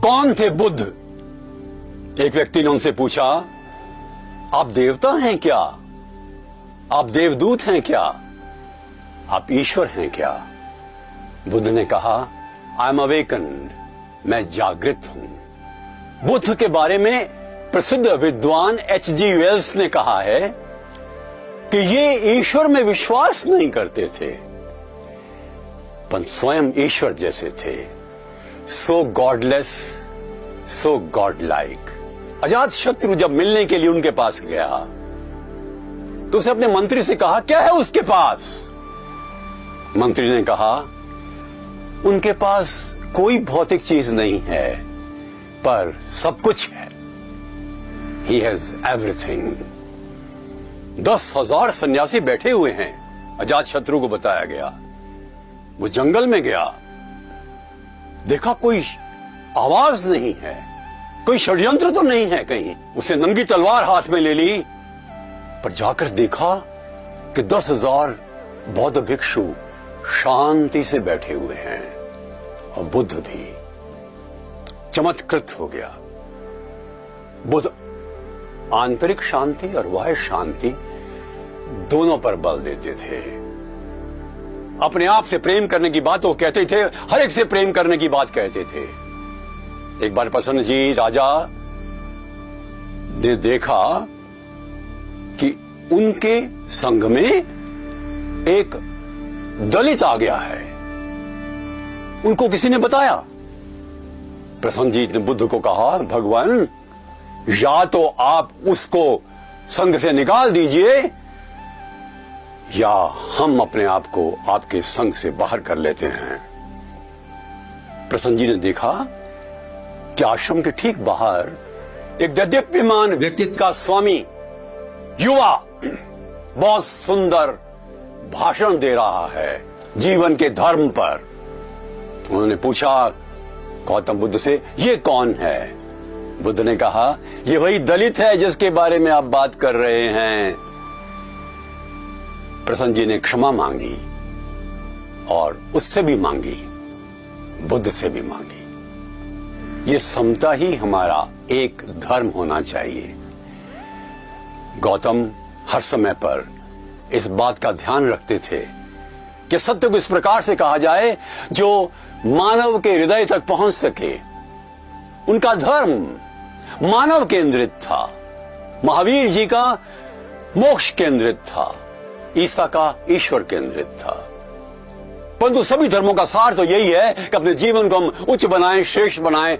कौन थे बुद्ध? एक व्यक्ति ने उनसे पूछा, आप देवता हैं क्या? आप देवदूत हैं क्या? आप ईश्वर हैं क्या? बुद्ध ने कहा, आई एम अवेकन्ड, मैं जागृत हूं। बुद्ध के बारे में प्रसिद्ध विद्वान H.G. वेल्स ने कहा है कि ये ईश्वर में विश्वास नहीं करते थे, पर स्वयं ईश्वर जैसे थे। सो गॉडलेस, सो गॉड लाइक। अजात शत्रु जब मिलने के लिए उनके पास गया तो उसे अपने मंत्री से कहा, क्या है उसके पास? मंत्री ने कहा, उनके पास कोई भौतिक चीज नहीं है, पर सब कुछ है। He has everything। 10,000 सन्यासी बैठे हुए हैं, अजात शत्रु को बताया गया। वो जंगल में गया, देखा कोई आवाज नहीं है, कोई षड्यंत्र तो नहीं है कहीं। उसे नंगी तलवार हाथ में ले ली, पर जाकर देखा कि 10,000 बौद्ध भिक्षु शांति से बैठे हुए हैं और बुद्ध भी। चमत्कृत हो गया। बुद्ध आंतरिक शांति और बाह्य शांति दोनों पर बल देते थे। अपने आप से प्रेम करने की बात वो कहते थे, हर एक से प्रेम करने की बात कहते थे। एक बार प्रसन्न जी राजा ने देखा कि उनके संघ में एक दलित आ गया है। उनको किसी ने बताया। प्रसन्न जी ने बुद्ध को कहा, भगवान, या तो आप उसको संघ से निकाल दीजिए या हम अपने आप को आपके संघ से बाहर कर लेते हैं। प्रसन्न जी ने देखा कि आश्रम के ठीक बाहर एक दैदीप्यमान व्यक्तित्व का स्वामी युवा बहुत सुंदर भाषण दे रहा है जीवन के धर्म पर। उन्होंने पूछा गौतम बुद्ध से, ये कौन है? बुद्ध ने कहा, ये वही दलित है जिसके बारे में आप बात कर रहे हैं। प्रसन्न जी ने क्षमा मांगी और उससे भी मांगी, बुद्ध से भी मांगी। ये समता ही हमारा एक धर्म होना चाहिए। गौतम हर समय पर इस बात का ध्यान रखते थे कि सत्य को इस प्रकार से कहा जाए जो मानव के हृदय तक पहुंच सके। उनका धर्म मानव केंद्रित था, महावीर जी का मोक्ष केंद्रित था, ईसा का ईश्वर केंद्रित था। परंतु सभी धर्मों का सार तो यही है कि अपने जीवन को हम उच्च बनाएं, श्रेष्ठ बनाएं,